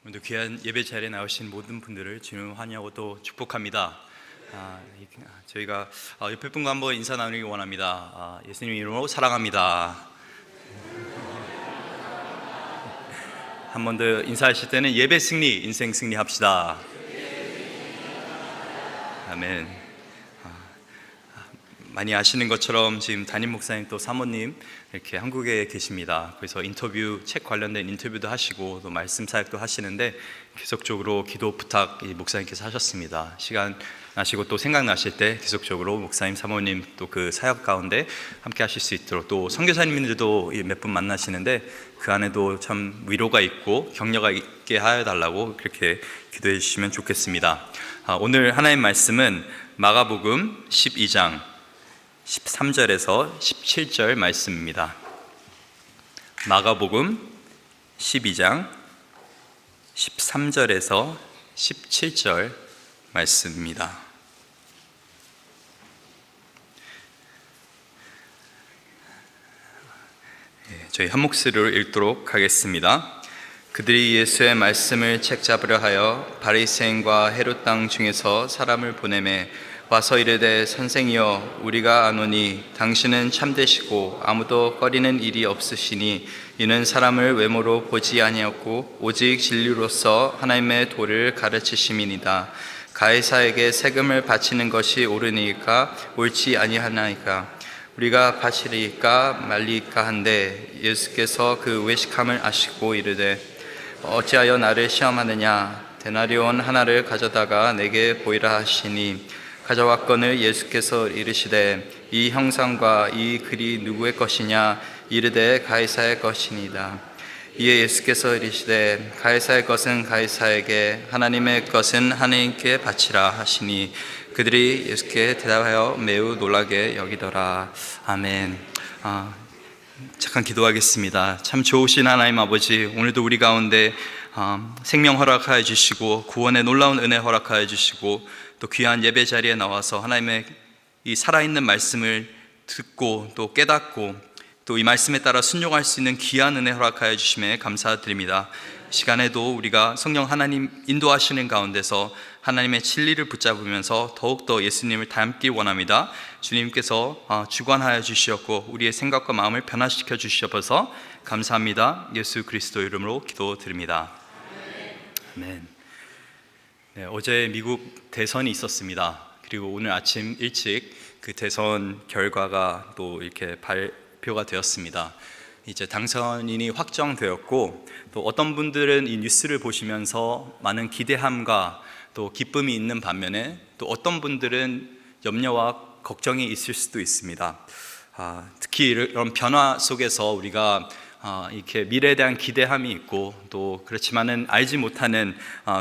오늘도 귀한 예배 자리에 나오신 모든 분들을 주님 환영하고 또 축복합니다. 저희가 옆에 분과 한번 인사 나누기 원합니다. 예수님 이름으로 사랑합니다. 한 번 더 인사하실 때는 예배 승리, 인생 승리 합시다. 아멘. 많이 아시는 것처럼 지금 담임 목사님 또 사모님 이렇게 한국에 계십니다. 그래서 책 관련된 인터뷰도 하시고 또 말씀 사역도 하시는데 계속적으로 기도 부탁 목사님께서 하셨습니다. 시간 나시고 또 생각나실 때 계속적으로 목사님 사모님 또 그 사역 가운데 함께 하실 수 있도록, 또 선교사님들도 몇 분 만나시는데 그 안에도 참 위로가 있고 격려가 있게 하여 달라고 그렇게 기도해 주시면 좋겠습니다. 오늘 하나님 말씀은 마가복음 12장 13절에서 17절 말씀입니다. 마가복음 12장 13절에서 17절 말씀입니다. 저희 한 목소리로 읽도록 하겠습니다. 그들이 예수의 말씀을 책잡으려 하여 바리새인과 헤롯 땅 중에서 사람을 보내매 와서 이르되, 선생이여, 우리가 아노니 당신은 참되시고 아무도 꺼리는 일이 없으시니 이는 사람을 외모로 보지 아니하고 오직 진리로서 하나님의 도를 가르치심이니이다. 가이사에게 세금을 바치는 것이 옳으니까 옳지 아니하나이까? 우리가 바치리까 말리까 한데 예수께서 그 외식함을 아시고 이르되, 어찌하여 나를 시험하느냐? 데나리온 하나를 가져다가 내게 보이라 하시니 가져왔거늘 예수께서 이르시되, 이 형상과 이 글이 누구의 것이냐? 이르되 가이사의 것이니이다. 이에 예수께서 이르시되, 가이사의 것은 가이사에게, 하나님의 것은 하나님께 바치라 하시니 그들이 예수께 대답하여 매우 놀라게 여기더라. 아멘. 잠깐 기도하겠습니다. 참 좋으신 하나님 아버지, 오늘도 우리 가운데 생명 허락하여 주시고 구원의 놀라운 은혜 허락하여 주시고 또 귀한 예배 자리에 나와서 하나님의 이 살아있는 말씀을 듣고 또 깨닫고 또 이 말씀에 따라 순종할 수 있는 귀한 은혜 허락하여 주심에 감사드립니다. 시간에도 우리가 성령 하나님 인도하시는 가운데서 하나님의 진리를 붙잡으면서 더욱더 예수님을 닮기 원합니다. 주님께서 주관하여 주시었고 우리의 생각과 마음을 변화시켜 주셔서 감사합니다. 예수 그리스도 이름으로 기도드립니다. 아멘. 네, 어제 미국 대선이 있었습니다. 그리고 오늘 아침 일찍 그 대선 결과가 또 이렇게 발표가 되었습니다. 이제 당선인이 확정되었고, 또 어떤 분들은 이 뉴스를 보시면서 많은 기대함과 또 기쁨이 있는 반면에 또 어떤 분들은 염려와 걱정이 있을 수도 있습니다. 특히 이런 변화 속에서 우리가 이렇게 미래에 대한 기대함이 있고 또 그렇지만은 알지 못하는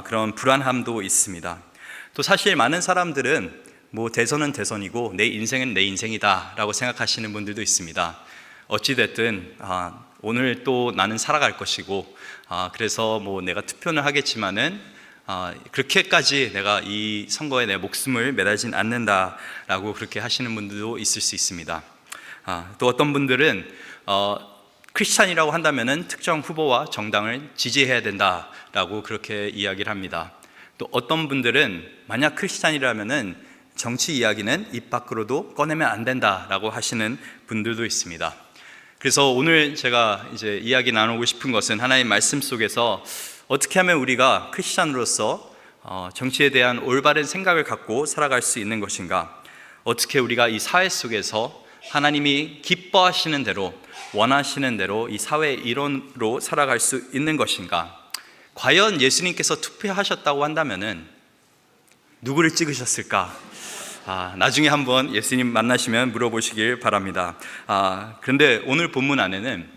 그런 불안함도 있습니다. 또 사실 많은 사람들은 뭐 대선은 대선이고 내 인생은 내 인생이다 라고 생각하시는 분들도 있습니다. 어찌됐든 오늘 또 나는 살아갈 것이고 그래서 뭐 내가 투표는 하겠지만은 그렇게까지 내가 이 선거에 내 목숨을 매달진 않는다라고 그렇게 하시는 분들도 있을 수 있습니다. 또 어떤 분들은 크리스찬이라고 한다면은 특정 후보와 정당을 지지해야 된다라고 그렇게 이야기를 합니다. 또 어떤 분들은 만약 크리스찬이라면은 정치 이야기는 입 밖으로도 꺼내면 안 된다라고 하시는 분들도 있습니다. 그래서 오늘 제가 이제 이야기 나누고 싶은 것은 하나님 말씀 속에서 어떻게 하면 우리가 크리스찬으로서 정치에 대한 올바른 생각을 갖고 살아갈 수 있는 것인가? 어떻게 우리가 이 사회 속에서 하나님이 기뻐하시는 대로 원하시는 대로 이 사회의 일원으로 살아갈 수 있는 것인가? 과연 예수님께서 투표하셨다고 한다면은 누구를 찍으셨을까? 나중에 한번 예수님 만나시면 물어보시길 바랍니다. 그런데 오늘 본문 안에는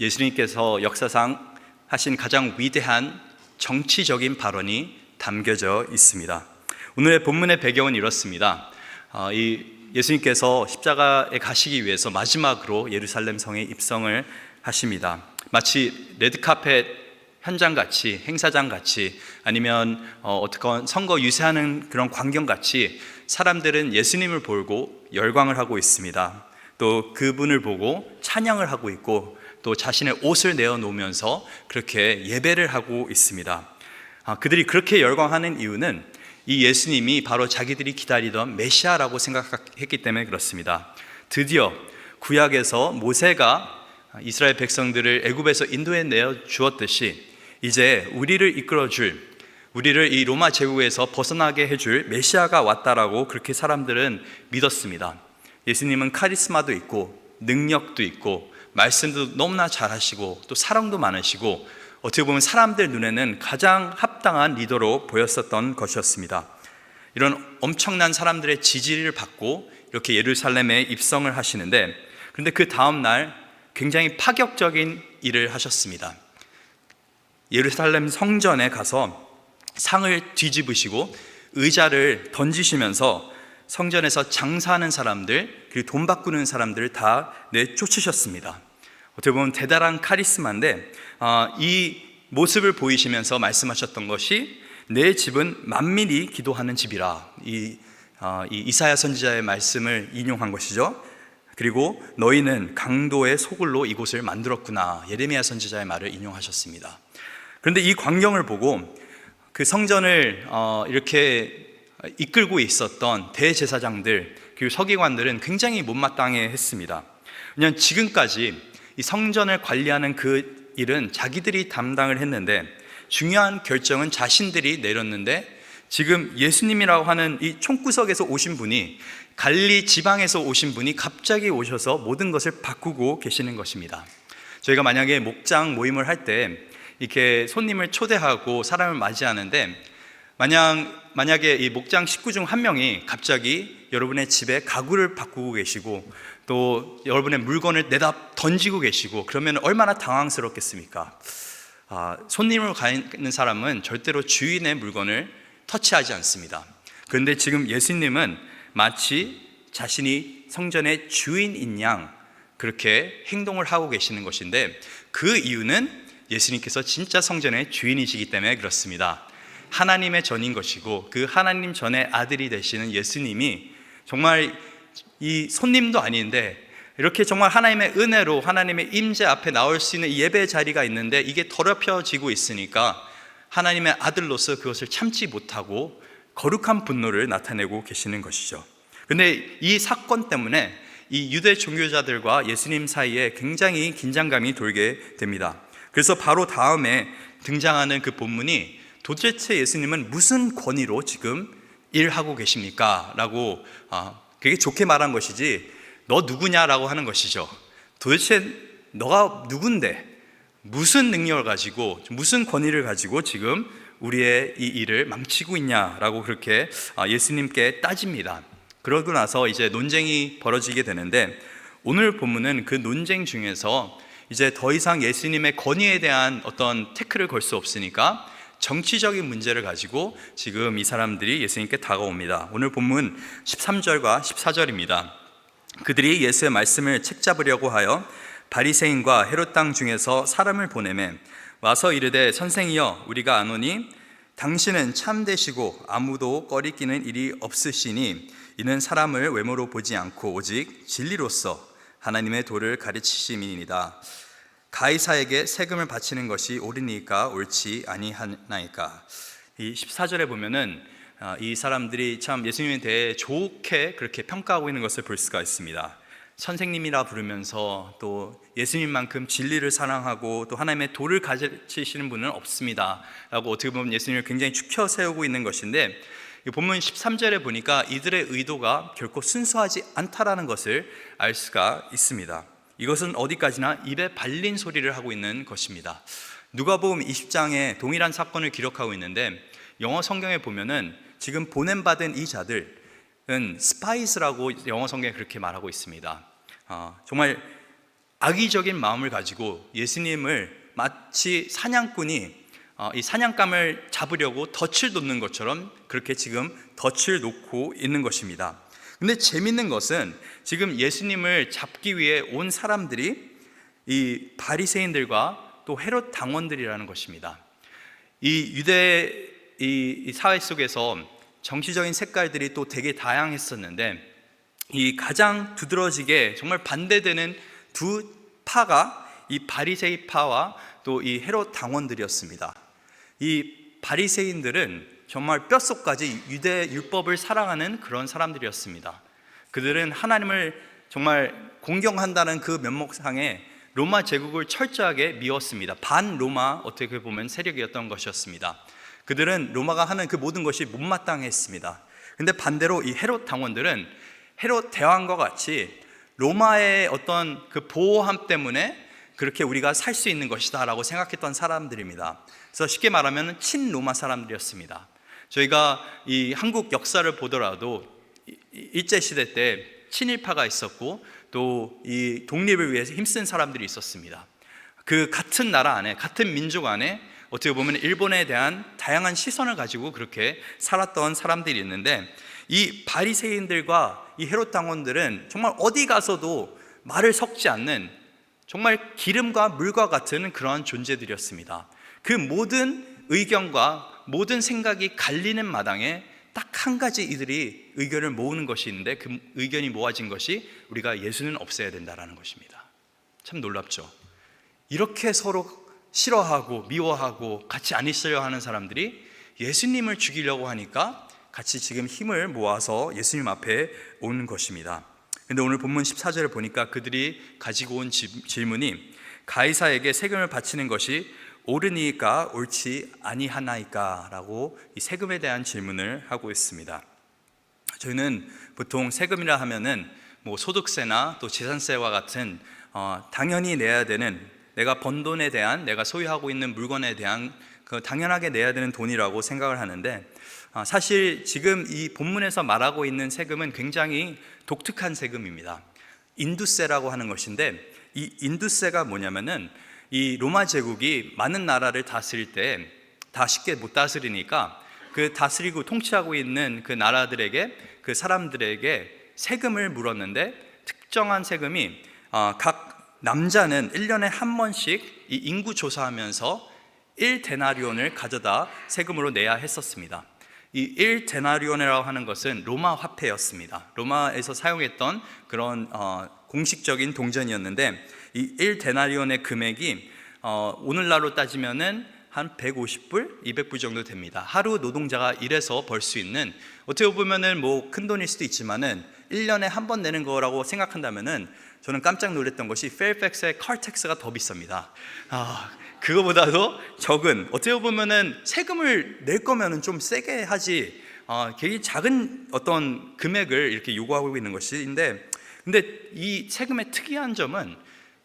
예수님께서 역사상 하신 가장 위대한 정치적인 발언이 담겨져 있습니다. 오늘의 본문의 배경은 이렇습니다. 예수님께서 십자가에 가시기 위해서 마지막으로 예루살렘 성에 입성을 하십니다. 마치 레드카펫 현장같이, 행사장같이, 아니면 어떻건 선거 유세하는 그런 광경같이 사람들은 예수님을 보고 열광을 하고 있습니다. 또 그분을 보고 찬양을 하고 있고 또 자신의 옷을 내어놓으면서 그렇게 예배를 하고 있습니다. 그들이 그렇게 열광하는 이유는 이 예수님이 바로 자기들이 기다리던 메시아라고 생각했기 때문에 그렇습니다. 드디어 구약에서 모세가 이스라엘 백성들을 애굽에서 인도해 내어 주었듯이 이제 우리를 이끌어줄, 우리를 이 로마 제국에서 벗어나게 해줄 메시아가 왔다라고 그렇게 사람들은 믿었습니다. 예수님은 카리스마도 있고 능력도 있고 말씀도 너무나 잘하시고 또 사랑도 많으시고 어떻게 보면 사람들 눈에는 가장 합당한 리더로 보였었던 것이었습니다. 이런 엄청난 사람들의 지지를 받고 이렇게 예루살렘에 입성을 하시는데, 그런데 그 다음 날 굉장히 파격적인 일을 하셨습니다. 예루살렘 성전에 가서 상을 뒤집으시고 의자를 던지시면서 성전에서 장사하는 사람들, 그리고 돈 바꾸는 사람들을 다 내쫓으셨습니다. 어떻게 보면 대단한 카리스마인데, 이 모습을 보이시면서 말씀하셨던 것이 내 집은 만민이 기도하는 집이라, 이 이사야 선지자의 말씀을 인용한 것이죠. 그리고 너희는 강도의 소굴로 이곳을 만들었구나, 예레미야 선지자의 말을 인용하셨습니다. 그런데 이 광경을 보고 그 성전을 이렇게 이끌고 있었던 대제사장들 그리고 서기관들은 굉장히 못마땅해 했습니다. 왜냐하면 지금까지 이 성전을 관리하는 그 일은 자기들이 담당을 했는데 중요한 결정은 자신들이 내렸는데, 지금 예수님이라고 하는 이 총구석에서 오신 분이, 갈릴리 지방에서 오신 분이 갑자기 오셔서 모든 것을 바꾸고 계시는 것입니다. 저희가 만약에 목장 모임을 할 때 이렇게 손님을 초대하고 사람을 맞이하는데, 만약에 이 목장 식구 중 한 명이 갑자기 여러분의 집에 가구를 바꾸고 계시고 또 여러분의 물건을 내다 던지고 계시고, 그러면 얼마나 당황스럽겠습니까? 손님을 가는 사람은 절대로 주인의 물건을 터치하지 않습니다. 그런데 지금 예수님은 마치 자신이 성전의 주인인 양 그렇게 행동을 하고 계시는 것인데, 그 이유는 예수님께서 진짜 성전의 주인이시기 때문에 그렇습니다. 하나님의 전인 것이고 그 하나님 전의 아들이 되시는 예수님이 정말 이 손님도 아닌데 이렇게 정말 하나님의 은혜로 하나님의 임재 앞에 나올 수 있는 예배 자리가 있는데 이게 더럽혀지고 있으니까 하나님의 아들로서 그것을 참지 못하고 거룩한 분노를 나타내고 계시는 것이죠. 그런데 이 사건 때문에 이 유대 종교자들과 예수님 사이에 굉장히 긴장감이 돌게 됩니다. 그래서 바로 다음에 등장하는 그 본문이 도대체 예수님은 무슨 권위로 지금 일하고 계십니까? 라고 그게 좋게 말한 것이지 너 누구냐라고 하는 것이죠. 도대체 너가 누군데 무슨 능력을 가지고 무슨 권위를 가지고 지금 우리의 이 일을 망치고 있냐라고 그렇게 예수님께 따집니다. 그러고 나서 이제 논쟁이 벌어지게 되는데, 오늘 본문은 그 논쟁 중에서 이제 더 이상 예수님의 권위에 대한 어떤 태클을 걸 수 없으니까 정치적인 문제를 가지고 지금 이 사람들이 예수님께 다가옵니다. 오늘 본문 13절과 14절입니다. 그들이 예수의 말씀을 책잡으려고 하여 바리새인과 헤롯 땅 중에서 사람을 보내매 와서 이르되 선생이여 우리가 아노니 당신은 참되시고 아무도 꺼리끼는 일이 없으시니 이는 사람을 외모로 보지 않고 오직 진리로서 하나님의 도를 가르치심이니이다. 가이사에게 세금을 바치는 것이 옳으니까 옳지 아니하나이까. 이 14절에 보면은 이 사람들이 참 예수님에 대해 좋게 그렇게 평가하고 있는 것을 볼 수가 있습니다. 선생님이라 부르면서 또 예수님만큼 진리를 사랑하고 또 하나님의 도를 가르치시는 분은 없습니다 라고 어떻게 보면 예수님을 굉장히 축혀 세우고 있는 것인데, 본문 13절에 보니까 이들의 의도가 결코 순수하지 않다라는 것을 알 수가 있습니다. 이것은 어디까지나 입에 발린 소리를 하고 있는 것입니다. 누가복음 20장에 동일한 사건을 기록하고 있는데, 영어 성경에 보면은 지금 보냄받은 이 자들은 스파이스라고 영어 성경에 그렇게 말하고 있습니다. 정말 악의적인 마음을 가지고 예수님을 마치 사냥꾼이 이 사냥감을 잡으려고 덫을 놓는 것처럼 그렇게 지금 덫을 놓고 있는 것입니다. 근데 재밌는 것은 지금 예수님을 잡기 위해 온 사람들이 이 바리새인들과 또 헤롯 당원들이라는 것입니다. 이 유대 이 사회 속에서 정치적인 색깔들이 또 되게 다양했었는데, 이 가장 두드러지게 정말 반대되는 두 파가 이 바리새이 파와 또 이 헤롯 당원들이었습니다. 이 바리새인들은 정말 뼛속까지 유대 율법을 사랑하는 그런 사람들이었습니다. 그들은 하나님을 정말 공경한다는 그 면목상에 로마 제국을 철저하게 미웠습니다. 반 로마 어떻게 보면 세력이었던 것이었습니다. 그들은 로마가 하는 그 모든 것이 못마땅했습니다. 근데 반대로 이 헤롯 당원들은 헤롯 대왕과 같이 로마의 어떤 그 보호함 때문에 그렇게 우리가 살 수 있는 것이다 라고 생각했던 사람들입니다. 그래서 쉽게 말하면 친로마 사람들이었습니다. 저희가 이 한국 역사를 보더라도 일제시대 때 친일파가 있었고 또 이 독립을 위해서 힘쓴 사람들이 있었습니다. 그 같은 나라 안에, 같은 민족 안에 어떻게 보면 일본에 대한 다양한 시선을 가지고 그렇게 살았던 사람들이 있는데, 이 바리새인들과 이 헤롯 당원들은 정말 어디 가서도 말을 섞지 않는 정말 기름과 물과 같은 그러한 존재들이었습니다. 그 모든 의견과 모든 생각이 갈리는 마당에 딱 한 가지 이들이 의견을 모으는 것이 있는데, 그 의견이 모아진 것이 우리가 예수는 없애야 된다라는 것입니다. 참 놀랍죠. 이렇게 서로 싫어하고 미워하고 같이 안 있으려 하는 사람들이 예수님을 죽이려고 하니까 같이 지금 힘을 모아서 예수님 앞에 오는 것입니다. 근데 오늘 본문 14절을 보니까 그들이 가지고 온 질문이 가이사에게 세금을 바치는 것이 옳으니까 옳지 아니하나이까 라고 이 세금에 대한 질문을 하고 있습니다. 저희는 보통 세금이라 하면은 뭐 소득세나 또 재산세와 같은 당연히 내야 되는, 내가 번 돈에 대한, 내가 소유하고 있는 물건에 대한 그 당연하게 내야 되는 돈이라고 생각을 하는데, 사실 지금 이 본문에서 말하고 있는 세금은 굉장히 독특한 세금입니다. 인두세라고 하는 것인데, 이 인두세가 뭐냐면은 이 로마 제국이 많은 나라를 다스릴 때 다 쉽게 못 다스리니까 그 다스리고 통치하고 있는 그 나라들에게, 그 사람들에게 세금을 물었는데, 특정한 세금이 각 남자는 1년에 한 번씩 이 인구 조사하면서 1데나리온을 가져다 세금으로 내야 했었습니다. 이 1데나리온이라고 하는 것은 로마 화폐였습니다. 로마에서 사용했던 그런 공식적인 동전이었는데, 이 1데나리온의 금액이 오늘날로 따지면은 한 150불, 200불 정도 됩니다. 하루 노동자가 일해서 벌 수 있는, 어떻게 보면은 뭐 큰 돈일 수도 있지만은 1년에 한 번 내는 거라고 생각한다면은 저는 깜짝 놀랐던 것이 페어팩스의 칼텍스가 더 비쌉니다. 그거보다도 적은, 어떻게 보면은 세금을 낼 거면은 좀 세게 하지, 굉장히 작은 어떤 금액을 이렇게 요구하고 있는 것인데, 근데 이 세금의 특이한 점은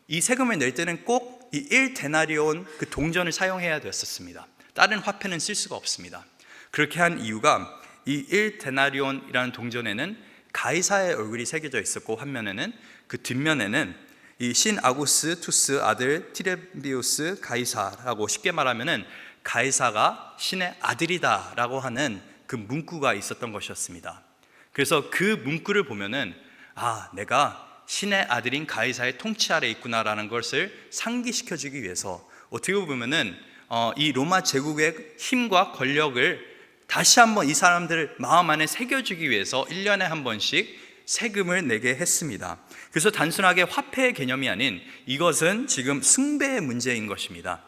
이 세금을 낼 때는 꼭 이 1데나리온 그 동전을 사용해야 됐었습니다. 다른 화폐는 쓸 수가 없습니다. 그렇게 한 이유가 이 1데나리온이라는 동전에는 가이사의 얼굴이 새겨져 있었고, 한 면에는, 그 뒷면에는 이 신 아구스투스 아들 티레비우스 가이사라고, 쉽게 말하면은 가이사가 신의 아들이다라고 하는 그 문구가 있었던 것이었습니다. 그래서 그 문구를 보면은 내가 신의 아들인 가이사의 통치 아래 있구나라는 것을 상기시켜주기 위해서, 어떻게 보면은 이 로마 제국의 힘과 권력을 다시 한번 이 사람들 마음 안에 새겨주기 위해서 1년에 한 번씩 세금을 내게 했습니다. 그래서 단순하게 화폐의 개념이 아닌, 이것은 지금 숭배의 문제인 것입니다.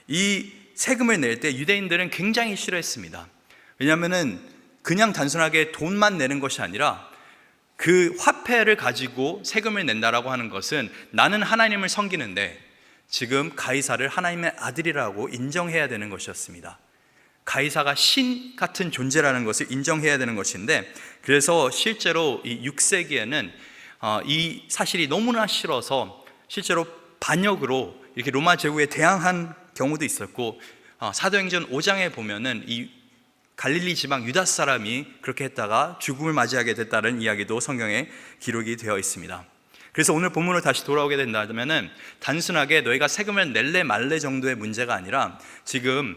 이 세금을 낼 때 유대인들은 굉장히 싫어했습니다. 왜냐하면은 그냥 단순하게 돈만 내는 것이 아니라 그 화폐를 가지고 세금을 낸다라고 하는 것은 나는 하나님을 섬기는데 지금 가이사를 하나님의 아들이라고 인정해야 되는 것이었습니다. 가이사가 신 같은 존재라는 것을 인정해야 되는 것인데, 그래서 실제로 이 6세기에는 이 사실이 너무나 싫어서 실제로 반역으로 이렇게 로마 제국에 대항한 경우도 있었고, 사도행전 5장에 보면은 이 갈릴리 지방 유다 사람이 그렇게 했다가 죽음을 맞이하게 됐다는 이야기도 성경에 기록이 되어 있습니다. 그래서 오늘 본문으로 다시 돌아오게 된다면은 단순하게 너희가 세금을 낼래 말래 정도의 문제가 아니라, 지금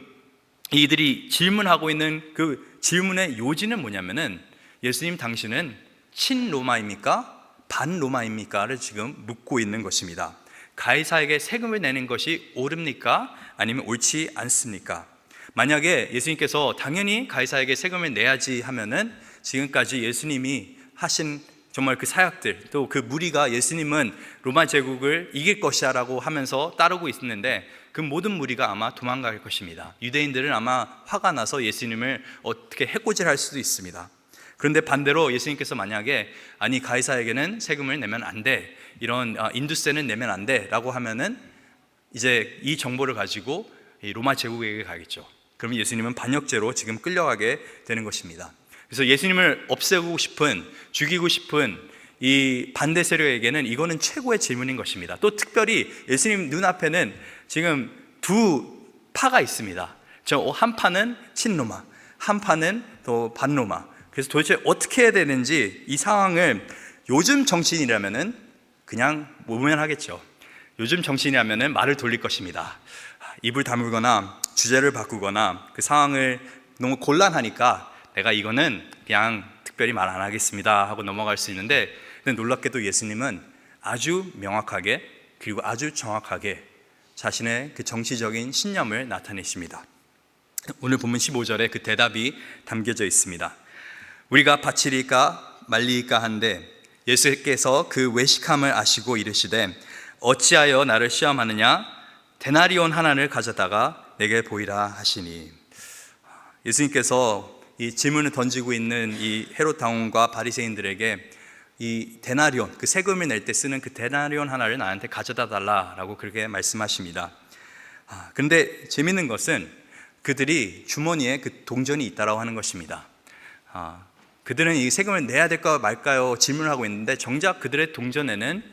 이들이 질문하고 있는 그 질문의 요지는 뭐냐면은, 예수님 당신은 친로마입니까? 반로마입니까?를 지금 묻고 있는 것입니다. 가이사에게 세금을 내는 것이 옳습니까? 아니면 옳지 않습니까? 만약에 예수님께서 당연히 가이사에게 세금을 내야지 하면은, 지금까지 예수님이 하신 정말 그 사역들, 또 그 무리가 예수님은 로마 제국을 이길 것이야 라고 하면서 따르고 있었는데, 그 모든 무리가 아마 도망갈 것입니다. 유대인들은 아마 화가 나서 예수님을 어떻게 해코지할 수도 있습니다. 그런데 반대로 예수님께서 만약에 아니 가이사에게는 세금을 내면 안 돼, 이런 인두세는 내면 안 돼 라고 하면은 이제 이 정보를 가지고 이 로마 제국에게 가겠죠. 그러면 예수님은 반역죄로 지금 끌려가게 되는 것입니다. 그래서 예수님을 없애고 싶은, 죽이고 싶은 이 반대 세력에게는 이거는 최고의 질문인 것입니다. 또 특별히 예수님 눈앞에는 지금 두 파가 있습니다. 한 파는 친로마, 한 파는 또 반로마. 그래서 도대체 어떻게 해야 되는지 이 상황을 요즘 정치인이라면은 그냥 모면하겠죠. 요즘 정치인이라면은 말을 돌릴 것입니다. 입을 다물거나 주제를 바꾸거나 그 상황을 너무 곤란하니까 내가 이거는 그냥 특별히 말 안 하겠습니다 하고 넘어갈 수 있는데, 근데 놀랍게도 예수님은 아주 명확하게 그리고 아주 정확하게 자신의 그 정치적인 신념을 나타내십니다. 오늘 본문 15절에 그 대답이 담겨져 있습니다. 우리가 바치리까 말리까 한데 예수께서 그 외식함을 아시고 이르시되 어찌하여 나를 시험하느냐, 데나리온 하나를 가져다가 내게 보이라 하시니. 예수님께서 이 질문을 던지고 있는 이 헤롯 당원과 바리새인들에게 이 데나리온, 그 세금을 낼 때 쓰는 그 데나리온 하나를 나한테 가져다 달라라고 그렇게 말씀하십니다. 그런데 재밌는 것은 그들이 주머니에 그 동전이 있다라고 하는 것입니다. 그들은 이 세금을 내야 될까 말까요 질문을 하고 있는데 정작 그들의 동전에는,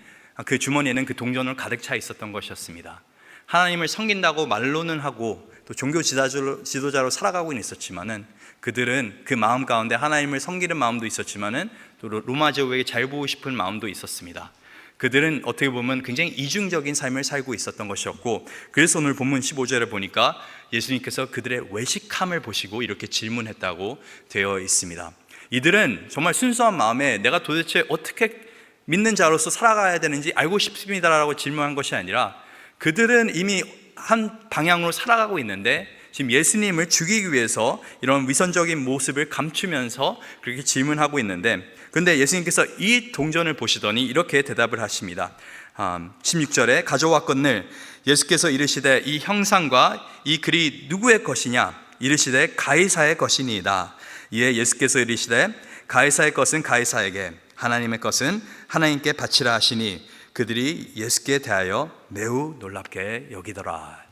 그 주머니에는 그 동전으로 가득 차 있었던 것이었습니다. 하나님을 섬긴다고 말로는 하고 또 종교 지도자로 살아가고는 있었지만은 그들은 그 마음 가운데 하나님을 섬기는 마음도 있었지만은 또 로마 제국에게 잘 보고 싶은 마음도 있었습니다. 그들은 어떻게 보면 굉장히 이중적인 삶을 살고 있었던 것이었고, 그래서 오늘 본문 15절에 보니까 예수님께서 그들의 외식함을 보시고 이렇게 질문했다고 되어 있습니다. 이들은 정말 순수한 마음에 내가 도대체 어떻게 믿는 자로서 살아가야 되는지 알고 싶습니다라고 질문한 것이 아니라, 그들은 이미 한 방향으로 살아가고 있는데 지금 예수님을 죽이기 위해서 이런 위선적인 모습을 감추면서 그렇게 질문하고 있는데, 그런데 예수님께서 이 동전을 보시더니 이렇게 대답을 하십니다. 16절에 가져왔거늘 예수께서 이르시되 이 형상과 이 글이 누구의 것이냐, 이르시되 가이사의 것이니이다. 이에 예수께서 이르시되 가이사의 것은 가이사에게, 하나님의 것은 하나님께 바치라 하시니 그들이 예수께 대하여 매우 놀랍게 여기더라.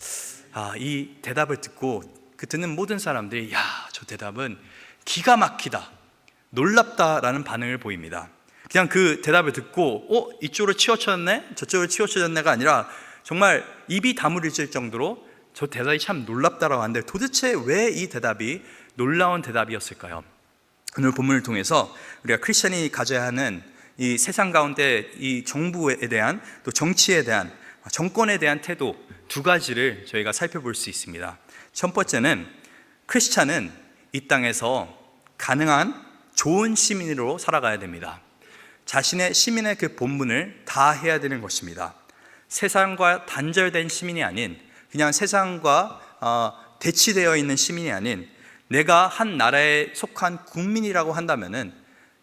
이 대답을 듣고 그 듣는 모든 사람들이 저 대답은 기가 막히다, 놀랍다라는 반응을 보입니다. 그냥 그 대답을 듣고 이쪽으로 치우쳐졌네, 저쪽으로 치우쳐졌네가 아니라 정말 입이 다물어질 정도로 저 대답이 참 놀랍다라고 하는데, 도대체 왜 이 대답이 놀라운 대답이었을까요? 오늘 본문을 통해서 우리가 크리스천이 가져야 하는 이 세상 가운데 이 정부에 대한, 또 정치에 대한, 정권에 대한 태도 두 가지를 저희가 살펴볼 수 있습니다. 첫 번째는 크리스찬은 이 땅에서 가능한 좋은 시민으로 살아가야 됩니다. 자신의 시민의 그 본분을 다 해야 되는 것입니다. 세상과 단절된 시민이 아닌, 그냥 세상과 대치되어 있는 시민이 아닌, 내가 한 나라에 속한 국민이라고 한다면은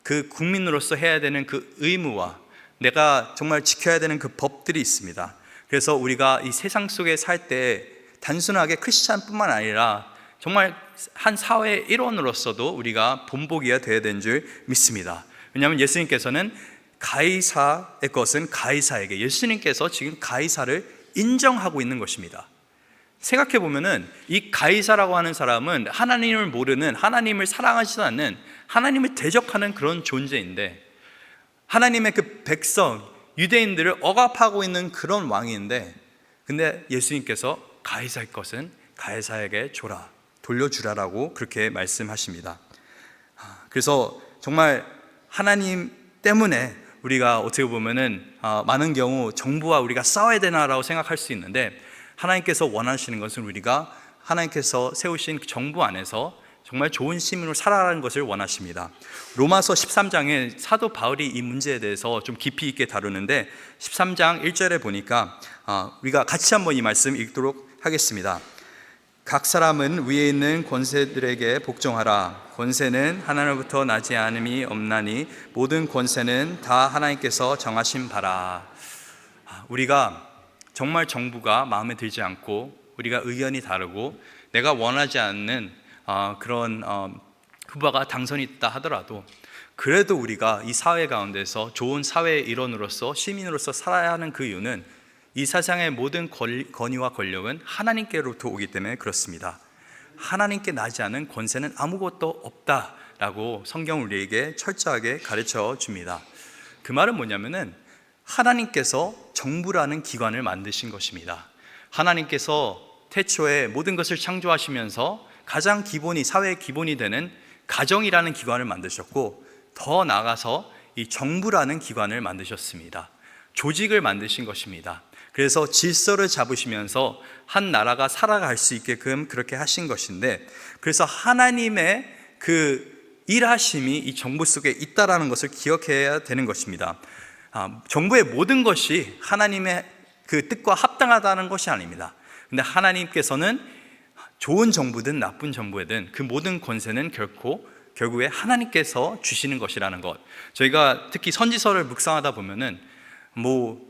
그 국민으로서 해야 되는 그 의무와 내가 정말 지켜야 되는 그 법들이 있습니다. 그래서 우리가 이 세상 속에 살 때 단순하게 크리스찬뿐만 아니라 정말 한 사회의 일원으로서도 우리가 본보기가 되어야 되는 줄 믿습니다. 왜냐하면 예수님께서는 가이사의 것은 가이사에게, 예수님께서 지금 가이사를 인정하고 있는 것입니다. 생각해 보면은 이 가이사라고 하는 사람은 하나님을 모르는, 하나님을 사랑하지도 않는, 하나님을 대적하는 그런 존재인데, 하나님의 그 백성 유대인들을 억압하고 있는 그런 왕인데, 근데 예수님께서 가이사의 것은 가이사에게 줘라, 돌려주라라고 그렇게 말씀하십니다. 그래서 정말 하나님 때문에 우리가 어떻게 보면은 많은 경우 정부와 우리가 싸워야 되나라고 생각할 수 있는데, 하나님께서 원하시는 것은 우리가 하나님께서 세우신 정부 안에서 정말 좋은 시민으로 살아가는 것을 원하십니다. 로마서 13장에 사도 바울이 이 문제에 대해서 좀 깊이 있게 다루는데, 13장 1절에 보니까 우리가 같이 한번 이 말씀 읽도록 하겠습니다. 각 사람은 위에 있는 권세들에게 복종하라. 권세는 하나님으로부터 나지 않음이 없나니 모든 권세는 다 하나님께서 정하신 바라. 우리가 정말 정부가 마음에 들지 않고 우리가 의견이 다르고 내가 원하지 않는 그런 후보가 당선이 있다 하더라도 그래도 우리가 이 사회 가운데서 좋은 사회의 일원으로서 시민으로서 살아야 하는 그 이유는 이 세상의 모든 권위와 권력은 하나님께로부터 오기 때문에 그렇습니다. 하나님께 나지 않은 권세는 아무것도 없다라고 성경 우리에게 철저하게 가르쳐 줍니다. 그 말은 뭐냐면은 하나님께서 정부라는 기관을 만드신 것입니다. 하나님께서 태초에 모든 것을 창조하시면서 가장 기본이 사회의 기본이 되는 가정이라는 기관을 만드셨고 더 나아가서 이 정부라는 기관을 만드셨습니다. 조직을 만드신 것입니다. 그래서 질서를 잡으시면서 한 나라가 살아갈 수 있게끔 그렇게 하신 것인데, 그래서 하나님의 그 일하심이 이 정부 속에 있다라는 것을 기억해야 되는 것입니다. 정부의 모든 것이 하나님의 그 뜻과 합당하다는 것이 아닙니다. 근데 하나님께서는 좋은 정부든 나쁜 정부든 그 모든 권세는 결국에 하나님께서 주시는 것이라는 것. 저희가 특히 선지서를 묵상하다 보면은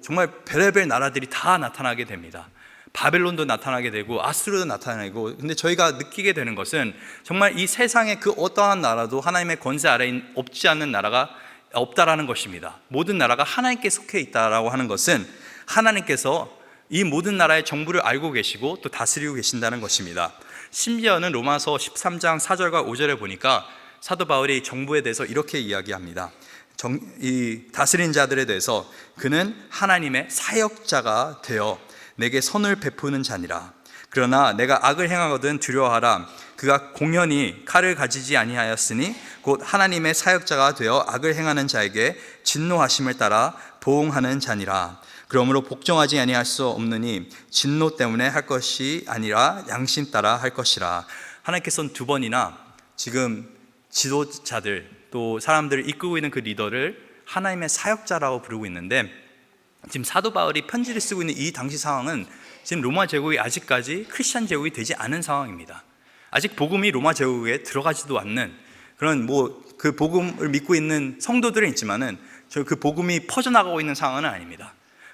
정말 별의별 나라들이 다 나타나게 됩니다. 바벨론도 나타나게 되고 아수르도 나타나고, 근데 저희가 느끼게 되는 것은 정말 이 세상의 그 어떠한 나라도 하나님의 권세 아래에 없지 않는 나라가 없다라는 것입니다. 모든 나라가 하나님께 속해 있다라고 하는 것은 하나님께서 이 모든 나라의 정부를 알고 계시고 또 다스리고 계신다는 것입니다. 심지어는 로마서 13장 4절과 5절에 보니까 사도 바울이 정부에 대해서 이렇게 이야기합니다. 이 다스린 자들에 대해서 그는 하나님의 사역자가 되어 내게 선을 베푸는 자니라. 그러나 내가 악을 행하거든 두려워하라. 그가 공연히 칼을 가지지 아니하였으니 곧 하나님의 사역자가 되어 악을 행하는 자에게 진노하심을 따라 보응하는 자니라. 그러므로 복종하지 아니할 수 없느니 진노 때문에 할 것이 아니라 양심 따라 할 것이라. 하나님께서는 두 번이나 지금 지도자들 또 사람들을 이끌고 있는 그 리더를 하나님의 사역자라고 부르고 있는데, 지금 사도 바울이 편지를 쓰고 있는 이 당시 상황은 지금 로마 제국이 아직까지 크리스천 제국이 되지 않은 상황입니다. 아직 복음이 로마 제국에 들어가지도 않는 그런 그 복음을 믿고 있는 성도들은 있지만은 그 복음이 퍼져나가고 있는 상황은 아닙니다.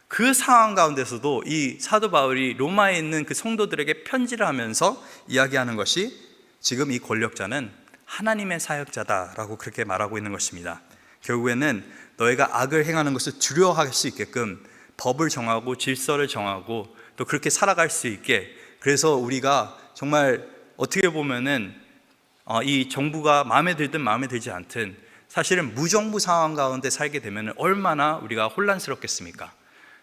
그 상황 가운데서도 이 사도 바울이 로마에 있는 그 성도들에게 편지를 하면서 이야기하는 것이 지금 이 권력자는 하나님의 사역자다라고 그렇게 말하고 있는 것입니다. 결국에는 너희가 악을 행하는 것을 두려워할 수 있게끔 법을 정하고 질서를 정하고 또 그렇게 살아갈 수 있게, 그래서 우리가 정말 어떻게 보면은 이 정부가 마음에 들든 마음에 들지 않든 사실은 무정부 상황 가운데 살게 되면 얼마나 우리가 혼란스럽겠습니까?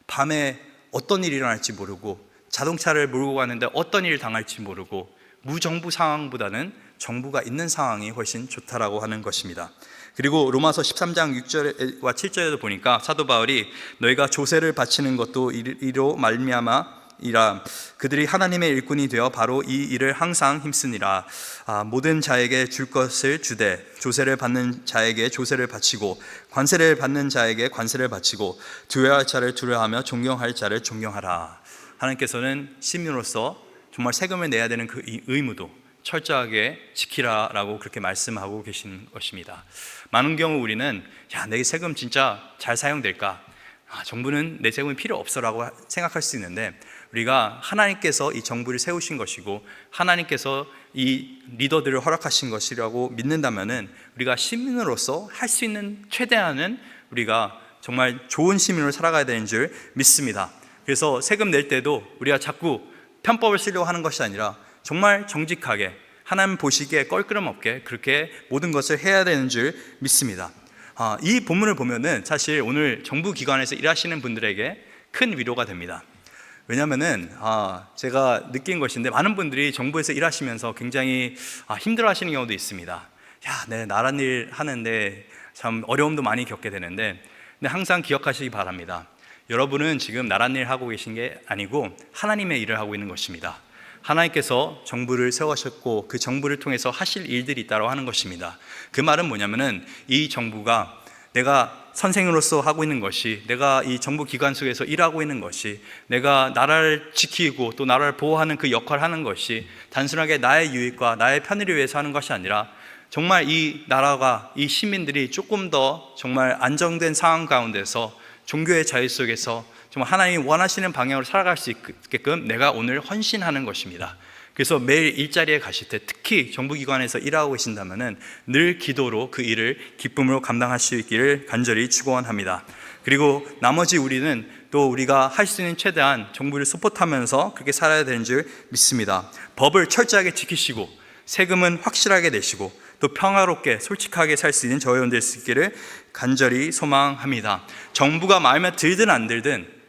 밤에 어떤 일이 일어날지 모르고 자동차를 몰고 가는데 어떤 일을 당할지 모르고 무정부 상황보다는 정부가 있는 상황이 훨씬 좋다라고 하는 것입니다. 그리고 로마서 13장 6절과 7절에도 보니까 사도 바울이 너희가 조세를 바치는 것도 이로 말미암아이라. 그들이 하나님의 일꾼이 되어 바로 이 일을 항상 힘쓰니라. 모든 자에게 줄 것을 주되 조세를 받는 자에게 조세를 바치고 관세를 받는 자에게 관세를 바치고 두려워할 자를 두려워하며 존경할 자를 존경하라. 하나님께서는 시민으로서 정말 세금을 내야 되는 그 의무도 철저하게 지키라라고 그렇게 말씀하고 계신 것입니다. 많은 경우 우리는 내 세금 진짜 잘 사용될까? 정부는 내 세금이 필요 없어라고 생각할 수 있는데, 우리가 하나님께서 이 정부를 세우신 것이고 하나님께서 이 리더들을 허락하신 것이라고 믿는다면은 우리가 시민으로서 할 수 있는 최대한은 우리가 정말 좋은 시민으로 살아가야 되는 줄 믿습니다. 그래서 세금 낼 때도 우리가 자꾸 편법을 쓰려고 하는 것이 아니라 정말 정직하게 하나님 보시기에 껄끄럼 없게 그렇게 모든 것을 해야 되는 줄 믿습니다. 이 본문을 보면은 사실 오늘 정부 기관에서 일하시는 분들에게 큰 위로가 됩니다. 왜냐하면은 제가 느낀 것인데 많은 분들이 정부에서 일하시면서 굉장히 힘들어하시는 경우도 있습니다. 내 나란 일 하는데 참 어려움도 많이 겪게 되는데, 근데 항상 기억하시기 바랍니다. 여러분은 지금 나란 일 하고 계신 게 아니고 하나님의 일을 하고 있는 것입니다. 하나님께서 정부를 세우셨고 그 정부를 통해서 하실 일들이 있다고 하는 것입니다. 그 말은 뭐냐면은 이 정부가 내가 선생으로서 하고 있는 것이, 내가 이 정부 기관 속에서 일하고 있는 것이, 내가 나라를 지키고 또 나라를 보호하는 그 역할을 하는 것이 단순하게 나의 유익과 나의 편의를 위해서 하는 것이 아니라 정말 이 나라가, 이 시민들이 조금 더 정말 안정된 상황 가운데서 종교의 자유 속에서 정말 하나님이 원하시는 방향으로 살아갈 수 있게끔 내가 오늘 헌신하는 것입니다. 그래서 매일 일자리에 가실 때, 특히 정부기관에서 일하고 계신다면 늘 기도로 그 일을 기쁨으로 감당할 수 있기를 간절히 축원합니다. 그리고 나머지 우리는 또 우리가 할 수 있는 최대한 정부를 서포트하면서 그렇게 살아야 되는 줄 믿습니다. 법을 철저하게 지키시고 세금은 확실하게 내시고 또 평화롭게 솔직하게 살 수 있는 저희 여러분 될 수 있기를 간절히 소망합니다. 정부가 마음에 들든 안 들든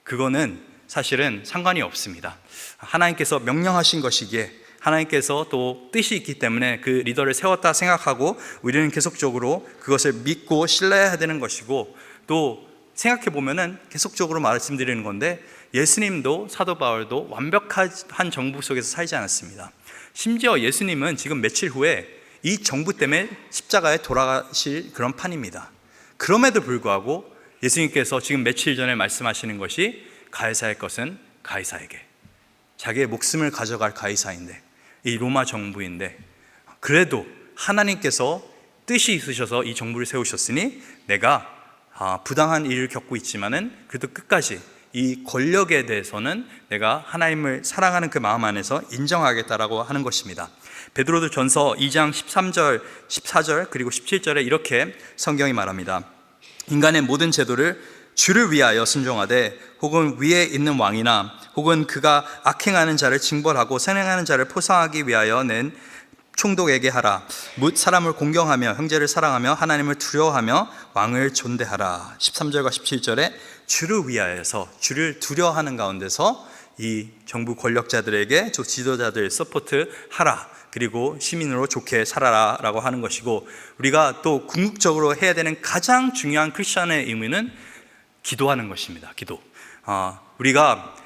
그거는 사실은 상관이 없습니다. 하나님께서 명령하신 것이기에 하나님께서 또 뜻이 있기 때문에 그 리더를 세웠다 생각하고 우리는 계속적으로 그것을 믿고 신뢰해야 되는 것이고, 또 생각해 보면은 계속적으로 말씀드리는 건데, 예수님도 사도 바울도 완벽한 정부 속에서 살지 않았습니다. 심지어 예수님은 지금 며칠 후에 이 정부 때문에 십자가에 돌아가실 그런 판입니다. 그럼에도 불구하고 예수님께서 지금 며칠 전에 말씀하시는 것이 가이사의 것은 가이사에게, 자기의 목숨을 가져갈 가이사인데, 이 로마 정부인데, 그래도 하나님께서 뜻이 있으셔서 이 정부를 세우셨으니 내가 부당한 일을 겪고 있지만은 그래도 끝까지 이 권력에 대해서는 내가 하나님을 사랑하는 그 마음 안에서 인정하겠다라고 하는 것입니다. 베드로도 전서 2장 13절, 14절 그리고 17절에 이렇게 성경이 말합니다. 인간의 모든 제도를 주를 위하여 순종하되 혹은 위에 있는 왕이나 혹은 그가 악행하는 자를 징벌하고 선행하는 자를 포상하기 위하여 낸 총독에게 하라. 뭇 사람을 공경하며 형제를 사랑하며 하나님을 두려워하며 왕을 존대하라. 13절과 17절에 주를 위하여서, 주를 두려워하는 가운데서 이 정부 권력자들에게 지도자들 서포트하라. 그리고 시민으로 좋게 살아라 라고 하는 것이고, 우리가 또 궁극적으로 해야 되는 가장 중요한 크리스천의 의미는 기도하는 것입니다. 기도. 우리가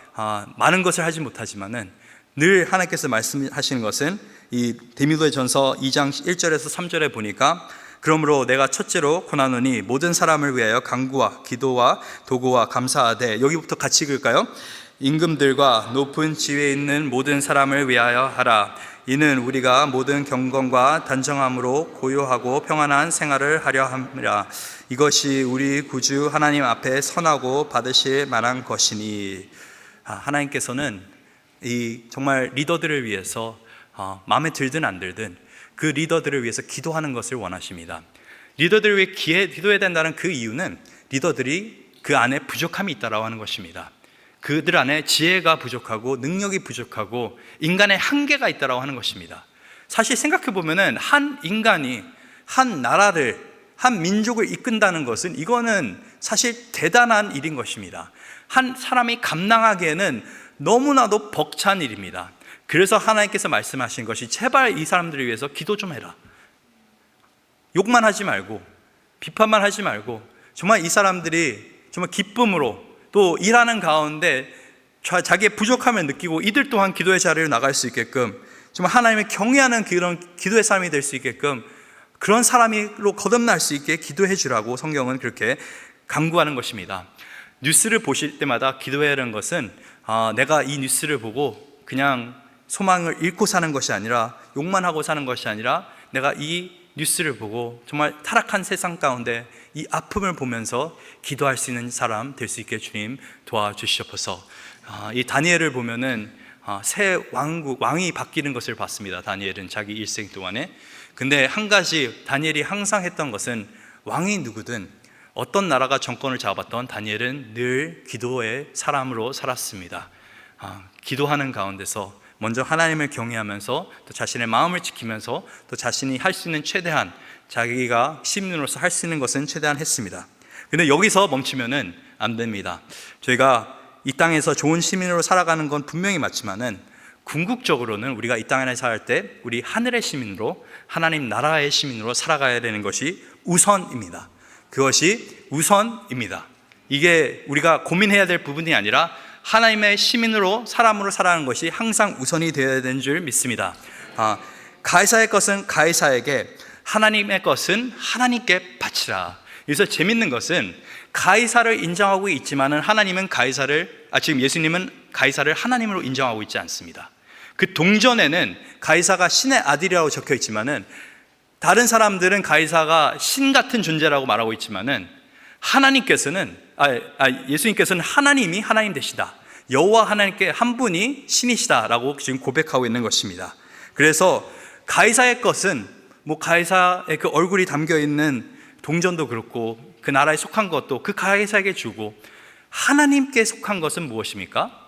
많은 것을 하지 못하지만은 늘 하나님께서 말씀하시는 것은 이 데미도의 전서 2장 1절에서 3절에 보니까, 그러므로 내가 첫째로 권하노니 모든 사람을 위하여 간구와 기도와 도구와 감사하되, 여기부터 같이 읽을까요? 임금들과 높은 지위에 있는 모든 사람을 위하여 하라. 이는 우리가 모든 경건과 단정함으로 고요하고 평안한 생활을 하려 함이라. 이것이 우리 구주 하나님 앞에 선하고 받으실 만한 것이니. 하나님께서는 이 정말 리더들을 위해서 마음에 들든 안 들든 그 리더들을 위해서 기도하는 것을 원하십니다. 리더들을 위해 기도해야 된다는 그 이유는 리더들이 그 안에 부족함이 있다라고 하는 것입니다. 그들 안에 지혜가 부족하고 능력이 부족하고 인간의 한계가 있다라고 하는 것입니다. 사실 생각해 보면은 한 인간이 한 나라를, 한 민족을 이끈다는 것은 이거는 사실 대단한 일인 것입니다. 한 사람이 감당하기에는 너무나도 벅찬 일입니다. 그래서 하나님께서 말씀하신 것이, 제발 이 사람들을 위해서 기도 좀 해라. 욕만 하지 말고 비판만 하지 말고 정말 이 사람들이 정말 기쁨으로 또 일하는 가운데 자기의 부족함을 느끼고 이들 또한 기도의 자리로 나갈 수 있게끔, 정말 하나님을 경외하는 그런 기도의 삶이 될 수 있게끔, 그런 사람으로 거듭날 수 있게 기도해 주라고 성경은 그렇게 강구하는 것입니다. 뉴스를 보실 때마다 기도해야 하는 것은 내가 이 뉴스를 보고 그냥 소망을 잃고 사는 것이 아니라, 욕만 하고 사는 것이 아니라, 내가 이 뉴스를 보고 정말 타락한 세상 가운데 이 아픔을 보면서 기도할 수 있는 사람 될 수 있게 주님 도와주시옵소서. 이 다니엘을 보면은 새 왕이 바뀌는 것을 봤습니다. 다니엘은 자기 일생 동안에. 근데 한 가지 다니엘이 항상 했던 것은, 왕이 누구든 어떤 나라가 정권을 잡았던 다니엘은 늘 기도의 사람으로 살았습니다. 기도하는 가운데서 먼저 하나님을 경외하면서 또 자신의 마음을 지키면서 또 자신이 할 수 있는 최대한, 자기가 시민으로서 할 수 있는 것은 최대한 했습니다. 근데 여기서 멈추면은 안 됩니다. 저희가 이 땅에서 좋은 시민으로 살아가는 건 분명히 맞지만은, 궁극적으로는 우리가 이 땅에 살 때 우리 하늘의 시민으로, 하나님 나라의 시민으로 살아가야 되는 것이 우선입니다. 그것이 우선입니다. 이게 우리가 고민해야 될 부분이 아니라 하나님의 시민으로, 사람으로 살아가는 것이 항상 우선이 되어야 되는 줄 믿습니다. 가이사의 것은 가이사에게, 하나님의 것은 하나님께 바치라. 그래서 재밌는 것은 가이사를 인정하고 있지만은 하나님은 지금 예수님은 가이사를 하나님으로 인정하고 있지 않습니다. 그 동전에는 가이사가 신의 아들이라고 적혀 있지만은, 다른 사람들은 가이사가 신 같은 존재라고 말하고 있지만은, 하나님께서는 예수님께서는 하나님이 하나님 되시다, 여호와 하나님께 한 분이 신이시다라고 지금 고백하고 있는 것입니다. 그래서 가이사의 것은 가이사의 그 얼굴이 담겨 있는 동전도 그렇고 그 나라에 속한 것도 그 가이사에게 주고, 하나님께 속한 것은 무엇입니까?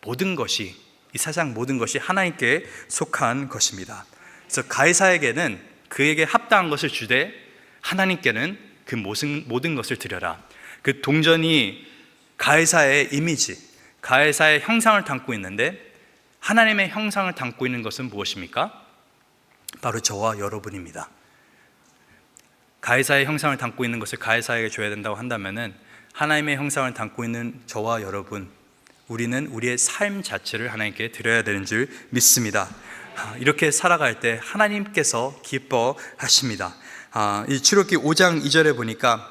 모든 것이, 이 세상 모든 것이 하나님께 속한 것입니다. 그래서 가이사에게는 그에게 합당한 것을 주되 하나님께는 그 모든 것을 드려라. 그 동전이 가이사의 이미지, 가이사의 형상을 담고 있는데 하나님의 형상을 담고 있는 것은 무엇입니까? 바로 저와 여러분입니다. 가이사의 형상을 담고 있는 것을 가이사에게 줘야 된다고 한다면은 하나님의 형상을 담고 있는 저와 여러분, 우리는 우리의 삶 자체를 하나님께 드려야 되는 줄 믿습니다. 이렇게 살아갈 때 하나님께서 기뻐하십니다. 이 출애굽기 5장 2절에 보니까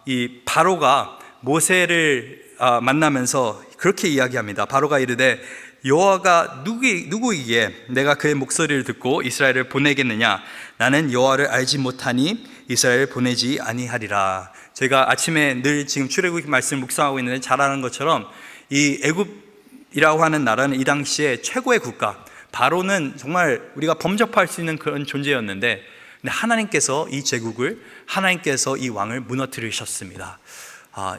이 바로가 모세를 만나면서 그렇게 이야기합니다. 바로가 이르되 여호와가 누구이기에 내가 그의 목소리를 듣고 이스라엘을 보내겠느냐? 나는 여호와를 알지 못하니 이스라엘을 보내지 아니하리라. 제가 아침에 늘 지금 출애굽기 말씀을 묵상하고 있는데 잘 아는 것처럼 이 애굽이라고 하는 나라는 이 당시에 최고의 국가, 바로는 정말 우리가 범접할 수 있는 그런 존재였는데, 근데 하나님께서 이 제국을, 하나님께서 이 왕을 무너뜨리셨습니다.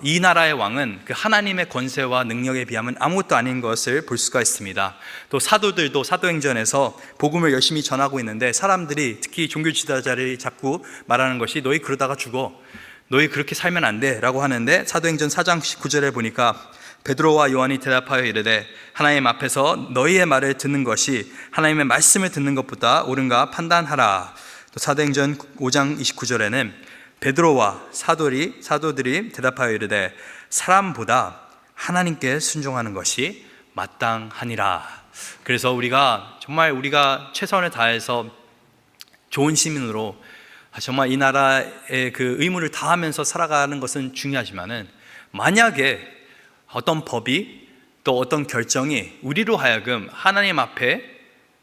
이 나라의 왕은 그 하나님의 권세와 능력에 비하면 아무것도 아닌 것을 볼 수가 있습니다. 또 사도들도 사도행전에서 복음을 열심히 전하고 있는데 사람들이, 특히 종교 지도자들이 자꾸 말하는 것이 너희 그러다가 죽어, 너희 그렇게 살면 안 돼 라고 하는데, 사도행전 4장 19절에 보니까 베드로와 요한이 대답하여 이르되 하나님 앞에서 너희의 말을 듣는 것이 하나님의 말씀을 듣는 것보다 옳은가 판단하라. 또 사도행전 5장 29절에는 베드로와 사도들이 대답하여 이르되 사람보다 하나님께 순종하는 것이 마땅하니라. 그래서 우리가 최선을 다해서 좋은 시민으로 정말 이 나라의 그 의무를 다하면서 살아가는 것은 중요하지만은, 만약에 어떤 법이 또 어떤 결정이 우리로 하여금 하나님 앞에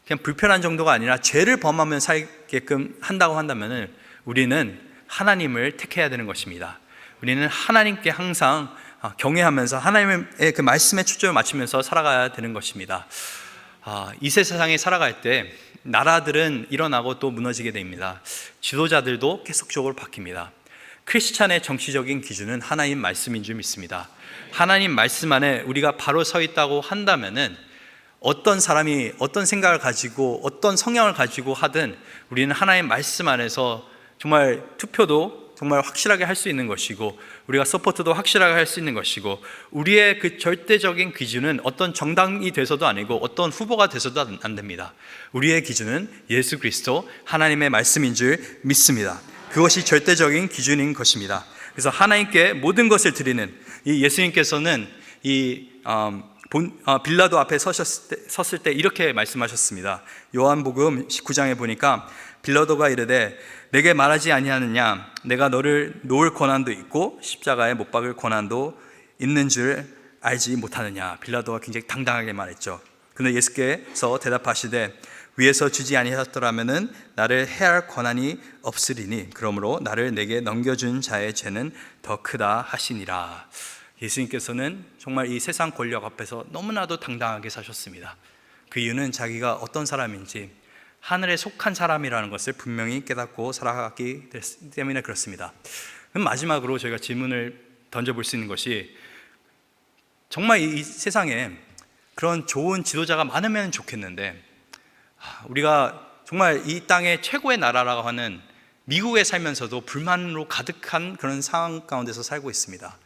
그냥 불편한 정도가 아니라 죄를 범하면 살게끔 한다고 한다면은 우리는 하나님을 택해야 되는 것입니다. 우리는 하나님께 항상 경외하면서 하나님의 그 말씀에 초점을 맞추면서 살아가야 되는 것입니다. 이 세상에 살아갈 때 나라들은 일어나고 또 무너지게 됩니다. 지도자들도 계속적으로 바뀝니다. 크리스찬의 정치적인 기준은 하나님 말씀인 줄 믿습니다. 하나님 말씀 안에 우리가 바로 서 있다고 한다면은 어떤 사람이 어떤 생각을 가지고 어떤 성향을 가지고 하든 우리는 하나님 말씀 안에서 정말 투표도 정말 확실하게 할 수 있는 것이고, 우리가 서포트도 확실하게 할 수 있는 것이고, 우리의 그 절대적인 기준은 어떤 정당이 돼서도 아니고 어떤 후보가 돼서도 안 됩니다. 우리의 기준은 예수 그리스도 하나님의 말씀인 줄 믿습니다. 그것이 절대적인 기준인 것입니다. 그래서 하나님께 모든 것을 드리는 이 예수님께서는 빌라도 앞에 섰을 때 이렇게 말씀하셨습니다. 요한복음 19장에 보니까 빌라도가 이르되 내게 말하지 아니하느냐? 내가 너를 놓을 권한도 있고 십자가에 못 박을 권한도 있는 줄 알지 못하느냐? 빌라도가 굉장히 당당하게 말했죠. 그런데 예수께서 대답하시되 위에서 주지 아니하셨더라면은 나를 해할 권한이 없으리니 그러므로 나를 내게 넘겨준 자의 죄는 더 크다 하시니라. 예수님께서는 정말 이 세상 권력 앞에서 너무나도 당당하게 사셨습니다. 그 이유는 자기가 어떤 사람인지, 하늘에 속한 사람이라는 것을 분명히 깨닫고 살아가기 때문에 그렇습니다. 그럼 마지막으로 저희가 질문을 던져볼 수 있는 것이, 정말 이 세상에 그런 좋은 지도자가 많으면 좋겠는데, 우리가 정말 이 땅의 최고의 나라라고 하는 미국에 살면서도 불만으로 가득한 그런 상황 가운데서 살고 있습니다.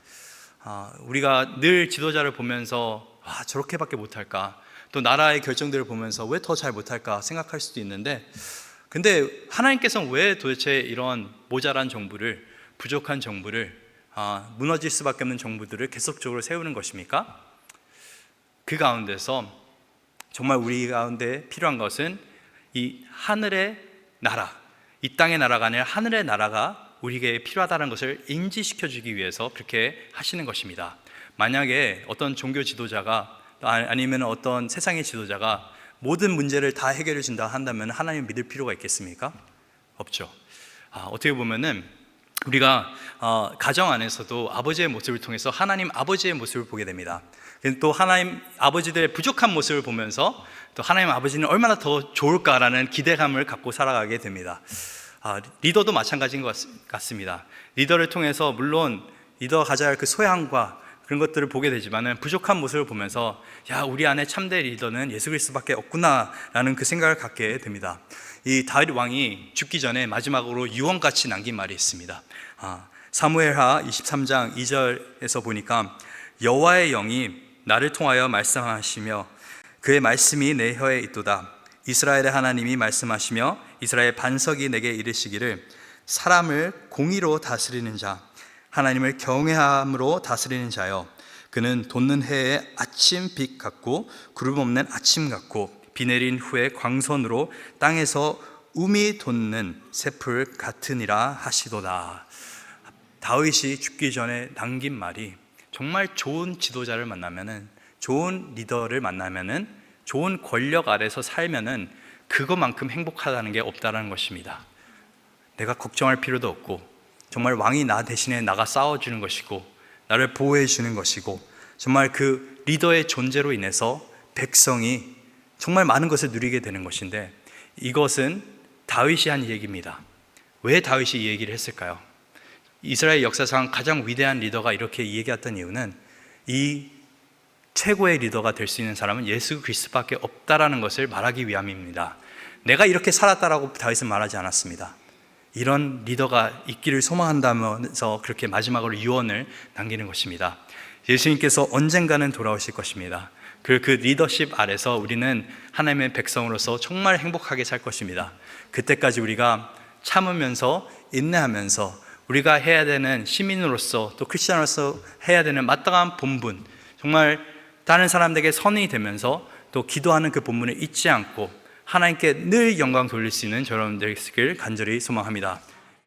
우리가 늘 지도자를 보면서 저렇게밖에 못할까, 또 나라의 결정들을 보면서 왜 더 잘 못할까 생각할 수도 있는데, 근데 하나님께서는 왜 도대체 이런 모자란 정부를, 부족한 정부를, 무너질 수밖에 없는 정부들을 계속적으로 세우는 것입니까? 그 가운데서 정말 우리 가운데 필요한 것은 이 하늘의 나라, 이 땅의 나라가 아니라 하늘의 나라가 우리에게 필요하다는 것을 인지시켜주기 위해서 그렇게 하시는 것입니다. 만약에 어떤 종교 지도자가 아니면 어떤 세상의 지도자가 모든 문제를 다 해결해 준다 한다면 하나님 믿을 필요가 있겠습니까? 없죠. 어떻게 보면은 우리가 가정 안에서도 아버지의 모습을 통해서 하나님 아버지의 모습을 보게 됩니다. 또 하나님 아버지들의 부족한 모습을 보면서 또 하나님 아버지는 얼마나 더 좋을까라는 기대감을 갖고 살아가게 됩니다. 리더도 마찬가지인 것 같습니다. 리더를 통해서 물론 리더가 가져야 할 그 소양과 그런 것들을 보게 되지만은 부족한 모습을 보면서 야, 우리 안에 참된 리더는 예수 그리스도밖에 없구나라는 그 생각을 갖게 됩니다. 이 다윗 왕이 죽기 전에 마지막으로 유언같이 남긴 말이 있습니다. 사무엘하 23장 2절에서 보니까 여호와의 영이 나를 통하여 말씀하시며 그의 말씀이 내 혀에 있도다. 이스라엘의 하나님이 말씀하시며 이스라엘 반석이 내게 이르시기를 사람을 공의로 다스리는 자, 하나님을 경외함으로 다스리는 자여, 그는 돋는 해의 아침 빛 같고 구름 없는 아침 같고 비 내린 후에 광선으로 땅에서 움이 돋는 새풀 같으니라 하시도다. 다윗이 죽기 전에 남긴 말이 정말 좋은 지도자를 만나면은, 좋은 리더를 만나면은, 좋은 권력 아래서 살면은 그것만큼 행복하다는 게 없다라는 것입니다. 내가 걱정할 필요도 없고 정말 왕이 나 대신에 나가 싸워주는 것이고 나를 보호해 주는 것이고 정말 그 리더의 존재로 인해서 백성이 정말 많은 것을 누리게 되는 것인데, 이것은 다윗이 한 얘기입니다. 왜 다윗이 이 얘기를 했을까요? 이스라엘 역사상 가장 위대한 리더가 이렇게 얘기했던 이유는 이 최고의 리더가 될 수 있는 사람은 예수 그리스도밖에 없다라는 것을 말하기 위함입니다. 내가 이렇게 살았다라고 다윗은 말하지 않았습니다. 이런 리더가 있기를 소망한다면서 그렇게 마지막으로 유언을 남기는 것입니다. 예수님께서 언젠가는 돌아오실 것입니다. 그 리더십 아래서 우리는 하나님의 백성으로서 정말 행복하게 살 것입니다. 그때까지 우리가 참으면서 인내하면서 우리가 해야 되는 시민으로서 또 크리스천으로서 해야 되는 마땅한 본분, 정말 다른 사람들에게 선이 되면서 또 기도하는 그 본분을 잊지 않고 하나님께 늘 영광 돌릴 수 있는 여러분들 되시길 간절히 소망합니다.